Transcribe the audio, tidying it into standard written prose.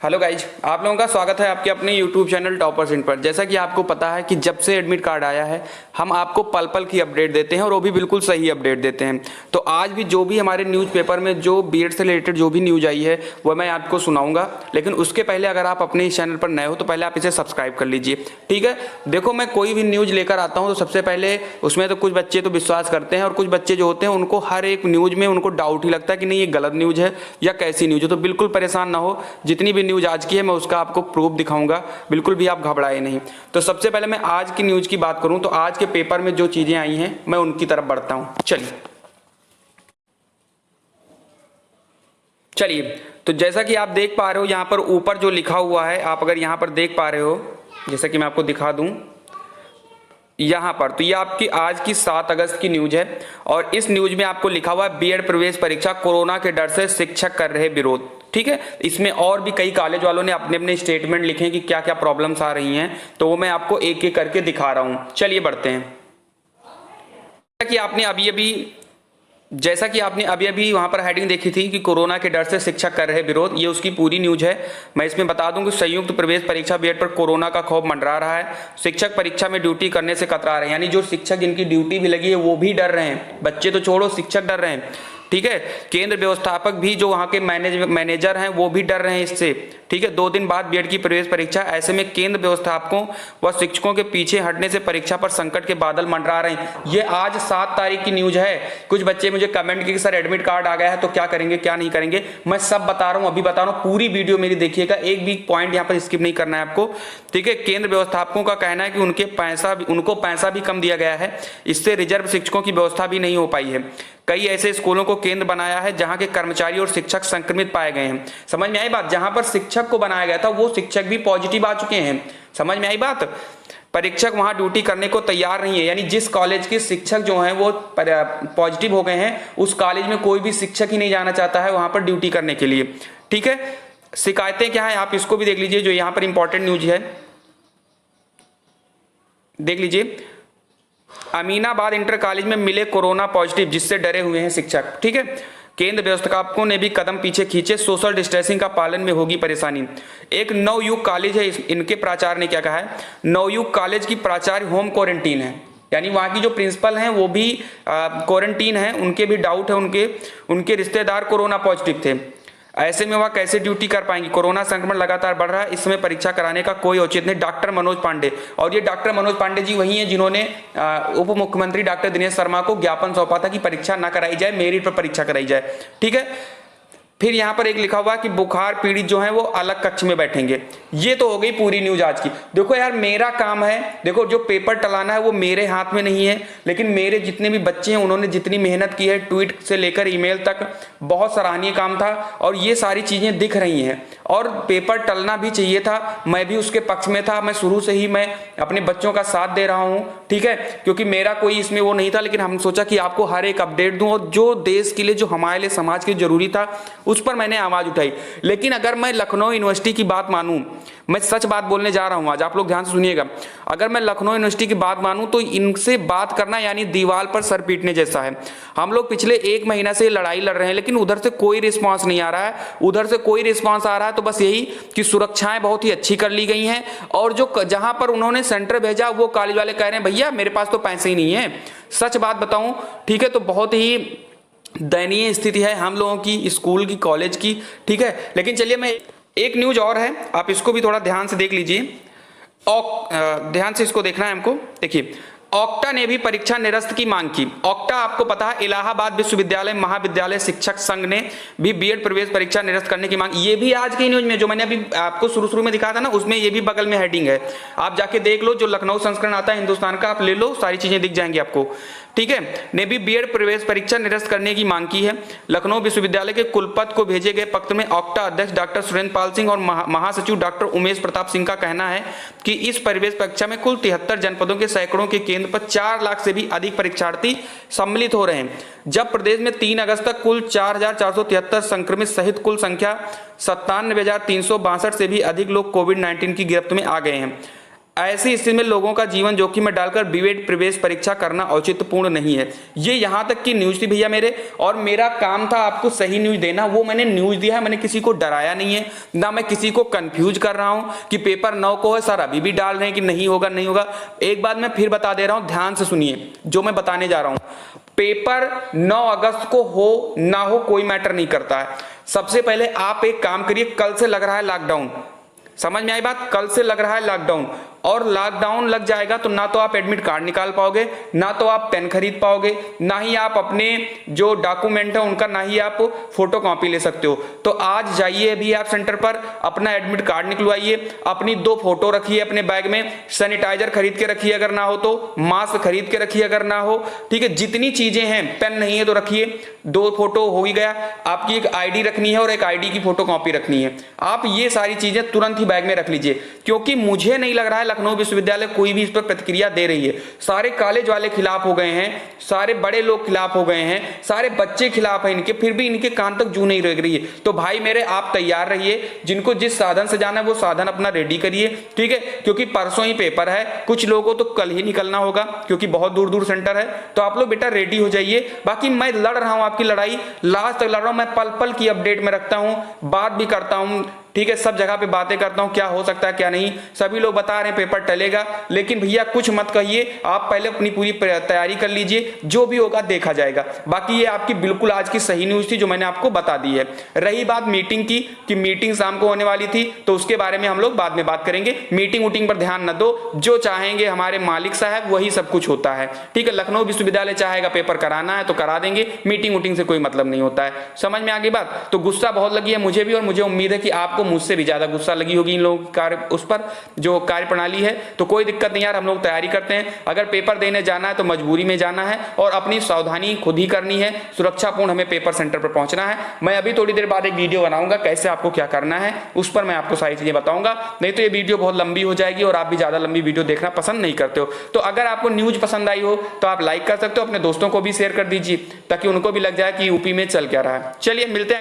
Hello guys, आप लोगों का स्वागत है आपके अपने यूट्यूब चैनल टॉपर पर। जैसा कि आपको पता है कि जब से एडमिट कार्ड आया है हम आपको पल पल की अपडेट देते हैं और वो भी बिल्कुल सही अपडेट देते हैं। तो आज भी जो भी हमारे न्यूज़पेपर में जो बीएड से रिलेटेड जो भी न्यूज़ आई है वह मैं आपको सुनाऊंगा, लेकिन उसके पहले अगर आप अपने इस चैनल पर नए हो तो पहले आप इसे सब्सक्राइब कर लीजिए, ठीक है। देखो, मैं कोई भी न्यूज़ लेकर आता हूँ तो सबसे पहले उसमें तो कुछ बच्चे तो विश्वास करते हैं और कुछ बच्चे जो होते हैं उनको हर एक न्यूज़ में उनको डाउट ही लगता है कि नहीं ये गलत न्यूज़ है या कैसी न्यूज़ है। तो बिल्कुल परेशान ना हो, जितनी भी न्यूज़ आज की है मैं उसका आपको प्रूफ दिखाऊंगा, बिल्कुल भी आप घबराए नहीं। तो सबसे पहले मैं आज की न्यूज़ की बात करूं तो आज के पेपर में जो चीज़ें आई हैं मैं उनकी तरफ बढ़ता हूं। चलिए, तो जैसा कि आप देख पा रहे हो यहाँ पर ऊपर जो लिखा हुआ है, आप अगर यहाँ पर देख पा रहे हो, जैसा कि मैं आपको दिखा दूं यहाँ पर, तो ये आपकी आज की 7 अगस्त की न्यूज है और इस न्यूज में आपको लिखा हुआ है बीएड प्रवेश परीक्षा कोरोना के डर से शिक्षक कर रहे विरोध, ठीक है। इसमें और भी कई कॉलेज वालों ने अपने अपने स्टेटमेंट लिखे हैं कि क्या क्या प्रॉब्लम्स आ रही हैं, तो वो मैं आपको एक एक करके दिखा रहा हूं। चलिए बढ़ते हैं। जैसा कि आपने अभी अभी वहां पर हेडिंग देखी थी कि कोरोना के डर से शिक्षक कर रहे विरोध, ये उसकी पूरी न्यूज है। मैं इसमें बता दूं कि संयुक्त प्रवेश परीक्षा बीएड पर कोरोना का खौफ मंडरा रहा है। शिक्षक परीक्षा में ड्यूटी करने से कतरा रहे हैं, यानी जो शिक्षक जिनकी ड्यूटी भी लगी है वो भी डर रहे हैं। बच्चे तो छोड़ो, शिक्षक डर रहे हैं, ठीक है। केंद्र व्यवस्थापक भी जो वहां के मैनेजर हैं वो भी डर रहे हैं इससे, ठीक है। 2 दिन बाद बीएड की प्रवेश परीक्षा, ऐसे में केंद्र व्यवस्थापकों व शिक्षकों के पीछे हटने से परीक्षा पर संकट के बादल मंडरा रहे हैं। ये आज 7 तारीख की न्यूज है। कुछ बच्चे मुझे कमेंट किए कि सर एडमिट कार्ड आ गया है तो क्या करेंगे क्या नहीं करेंगे। मैं सब बता रहा हूं, अभी बता रहा हूं, पूरी वीडियो मेरी देखिएगा, एक भी पॉइंट यहाँ पर स्किप नहीं करना है आपको, ठीक है। केंद्र व्यवस्थापकों का कहना है कि उनको पैसा भी कम दिया गया है, इससे रिजर्व शिक्षकों की व्यवस्था भी नहीं हो पाई है। कई ऐसे स्कूलों को केंद्र बनाया है जहां के कर्मचारी और शिक्षक संक्रमित पाए गए हैं। समझ में आई बात? जहां पर शिक्षक को बनाया गया था वो शिक्षक भी पॉजिटिव आ चुके हैं। समझ में आई बात? परीक्षक वहां ड्यूटी करने को तैयार नहीं है, यानी जिस कॉलेज के शिक्षक जो हैं वो पॉजिटिव हो गए हैं उस कॉलेज में कोई भी शिक्षक ही नहीं जाना चाहता है वहां पर ड्यूटी करने के लिए, ठीक है। शिकायतें क्या है आप इसको भी देख लीजिए, जो यहां पर इंपॉर्टेंट न्यूज है देख लीजिए। अमीनाबाद इंटर कॉलेज में मिले कोरोना पॉजिटिव, जिससे डरे हुए हैं शिक्षक, ठीक है। केंद्र व्यवस्थापकों ने भी कदम पीछे खींचे, सोशल डिस्टेंसिंग का पालन में होगी परेशानी। एक नवयुग कॉलेज है, इनके प्राचार्य ने क्या कहा है, नवयुग कॉलेज की प्राचार्य होम क्वारंटीन है, यानी वहां की जो प्रिंसिपल हैं वो भी क्वारंटीन है, उनके भी डाउट है, उनके रिश्तेदार कोरोना पॉजिटिव थे। ऐसे में वह कैसे ड्यूटी कर पाएंगी? कोरोना संक्रमण लगातार बढ़ रहा है, इस समय परीक्षा कराने का कोई औचित्य नहीं। डॉक्टर मनोज पांडे, और ये डॉक्टर मनोज पांडे जी वही हैं जिन्होंने उप मुख्यमंत्री डॉक्टर दिनेश शर्मा को ज्ञापन सौंपा था कि परीक्षा ना कराई जाए, मेरिट पर परीक्षा कराई जाए, ठीक है। फिर यहाँ पर एक लिखा हुआ कि बुखार पीड़ित जो है वो अलग कक्ष में बैठेंगे। ये तो हो गई पूरी न्यूज आज की। देखो यार, मेरा काम है, देखो जो पेपर टलाना है वो मेरे हाथ में नहीं है, लेकिन मेरे जितने भी बच्चे हैं उन्होंने जितनी मेहनत की है, ट्वीट से लेकर ईमेल तक, बहुत सराहनीय काम था और ये सारी चीजें दिख रही हैं और पेपर टलना भी चाहिए था। मैं भी उसके पक्ष में था, मैं शुरू से ही मैं अपने बच्चों का साथ दे रहा हूँ, ठीक है, क्योंकि मेरा कोई इसमें वो नहीं था, लेकिन हम सोचा कि आपको हर एक अपडेट दूं और जो देश के लिए, जो हमारे लिए, समाज के लिए जरूरी था उस पर मैंने आवाज उठाई। लेकिन अगर मैं लखनऊ यूनिवर्सिटी की बात मानूं, मैं सच बात बोलने जा रहा हूं आज, आप लोग ध्यान से सुनिएगा, अगर मैं लखनऊ यूनिवर्सिटी की बात मानूं तो इनसे बात करना यानी दीवार पर सर पीटने जैसा है। हम लोग पिछले 1 महीना से लड़ाई लड़ रहे हैं, लेकिन उधर से कोई रिस्पांस नहीं आ रहा है। उधर से कोई रिस्पांस आ रहा है तो बस यही कि सुरक्षाएं बहुत ही अच्छी कर ली गई हैं और जो जहां पर उन्होंने सेंटर भेजा वो कॉलेज वाले कह रहे हैं भैया मेरे पास तो पैसे ही नहीं है। सच बात बताऊं, ठीक है, तो बहुत ही दयनीय स्थिति है हम लोगों की, स्कूल की, कॉलेज की, ठीक है। लेकिन चलिए, मैं एक न्यूज और है, आप इसको भी थोड़ा ध्यान से देख लीजिए और ध्यान से इसको देखना है हमको। देखिए, ऑक्टा ने भी परीक्षा निरस्त की मांग की। ऑक्टा आपको पता है इलाहाबाद विश्वविद्यालय महाविद्यालय शिक्षक संघ ने भी बीएड प्रवेश परीक्षा निरस्त करने की मांग, ये भी आज की न्यूज में जो मैंने अभी आपको शुरू में दिखाया था ना, उसमें ये भी बगल में हेडिंग है, आप जाके देख लो, जो लखनऊ संस्करण आता है हिंदुस्तान का, आप ले लो, सारी चीजें दिख जाएंगी आपको, ठीक है। ने भी बीएड प्रवेश परीक्षा निरस्त करने की मांग की है। लखनऊ विश्वविद्यालय के कुलपति को भेजे गए पत्र में ऑक्टा अध्यक्ष डॉक्टर सुरेंद्र पाल सिंह और महासचिव डॉक्टर उमेश प्रताप सिंह का कहना है कि इस प्रवेश परीक्षा में कुल 73 जनपदों के सैकड़ों के केंद्र पर 4 लाख से भी अधिक परीक्षार्थी सम्मिलित हो रहे हैं। जब प्रदेश में 3 अगस्त तक कुल 4,473 संक्रमित सहित कुल संख्या 97,362 से भी अधिक लोग कोविड-19 की गिरफ्त में आ गए हैं। ऐसी स्थिति में लोगों का जीवन जोखिम में डालकर बीएड प्रवेश परीक्षा करना औचित्यपूर्ण नहीं है। ये यहाँ तक की न्यूज़ थी भैया मेरे, और मेरा काम था आपको सही न्यूज़ देना, वो मैंने न्यूज़ दिया है। मैंने किसी को डराया नहीं है, ना मैं किसी को कंफ्यूज कर रहा हूँ कि पेपर 9 को है, सर अभी भी डाल रहे हैं कि नहीं होगा नहीं होगा। एक बात मैं फिर बता दे रहा हूँ, ध्यान से सुनिए जो मैं बताने जा रहा हूँ। पेपर 9 अगस्त को हो ना हो कोई मैटर नहीं करता है। सबसे पहले आप एक काम करिए, कल से लग रहा है लॉकडाउन, समझ में आई बात, कल से लग रहा है लॉकडाउन, और लॉकडाउन लग जाएगा तो ना तो आप एडमिट कार्ड निकाल पाओगे, ना तो आप पेन खरीद पाओगे, ना ही आप अपने जो डॉक्यूमेंट है उनका ना ही आप फोटो कॉपी ले सकते हो। तो आज जाइए अभी आप सेंटर पर, अपना एडमिट कार्ड निकलवाइए, अपनी 2 फोटो रखिए अपने बैग में, सैनिटाइजर खरीद के रखिए अगर ना हो तो, मास्क खरीद के रखिए अगर ना हो, ठीक है, जितनी चीजें हैं, पेन नहीं है तो रखिए, 2 फोटो हो ही गया, आपकी एक आईडी रखनी है और एक आईडी की फोटो कॉपी रखनी है। आप ये सारी चीजें तुरंत ही बैग में रख लीजिए, क्योंकि मुझे नहीं लग रहा है लखनऊ विश्वविद्यालय कोई भी इस पर प्रतिक्रिया दे रही है। सारे कॉलेज वाले खिलाफ हो गए हैं, सारे बड़े लोग खिलाफ हो गए हैं, सारे बच्चे खिलाफ हैं इनके, फिर भी इनके कान तक जू नहीं लग रही है। तो भाई मेरे आप तैयार रहिए, जिनको जिस साधन से जाना है वो साधन अपना रेडी करिए, ठीक है, क्योंकि परसों ही पेपर है, कुछ लोगों को तो कल ही निकलना होगा क्योंकि बहुत दूर दूर सेंटर है। तो आप लोग बेटा रेडी हो जाइए। बाकी मैं लड़ रहा हूं आपकी लड़ाई, लास्ट तक लड़ रहा हूं, मैं पल पल की अपडेट में रखता हूं, बात भी करता हूं, ठीक है, सब जगह पे बातें करता हूं, क्या हो सकता है क्या नहीं। सभी लोग बता रहे हैं पेपर टलेगा, लेकिन भैया कुछ मत कहिए, आप पहले अपनी पूरी तैयारी कर लीजिए, जो भी होगा देखा जाएगा। बाकी ये आपकी बिल्कुल आज की सही न्यूज थी जो मैंने आपको बता दी है। रही बात मीटिंग की, कि मीटिंग शाम को होने वाली थी, तो उसके बारे में हम लोग बाद में बात करेंगे। मीटिंग वूटिंग पर ध्यान न दो, जो चाहेंगे हमारे मालिक साहब वही सब कुछ होता है, ठीक है। लखनऊ विश्वविद्यालय चाहेगा पेपर कराना है तो करा देंगे, मीटिंग वूटिंग से कोई मतलब नहीं होता है। समझ में आ गई बात। तो गुस्सा बहुत लगी है मुझे भी, और मुझे उम्मीद है कि आपको मुझसे भी ज्यादा गुस्सा लगी होगी इन लोगों की कार्य, उस पर जो कार्य प्रणाली है। तो कोई दिक्कत नहीं यार, हम लोग तैयारी करते हैं। अगर पेपर देने जाना है तो मजबूरी में जाना है, और अपनी सावधानी खुद ही करनी है, सुरक्षापूर्ण हमें पेपर सेंटर पर पहुंचना है। मैं अभी थोड़ी देर बाद एक वीडियो बनाऊंगा कैसे आपको क्या करना है, उस पर मैं आपको सारी चीजें बताऊंगा, नहीं तो ये वीडियो बहुत लंबी हो जाएगी और आप भी ज्यादा लंबी वीडियो देखना पसंद नहीं करते हो। तो अगर आपको न्यूज पसंद आई हो तो आप लाइक कर सकते हो, अपने दोस्तों को भी शेयर कर दीजिए ताकि उनको भी लग जाए कि यूपी में चल क्या रहा है। चलिए मिलते हैं।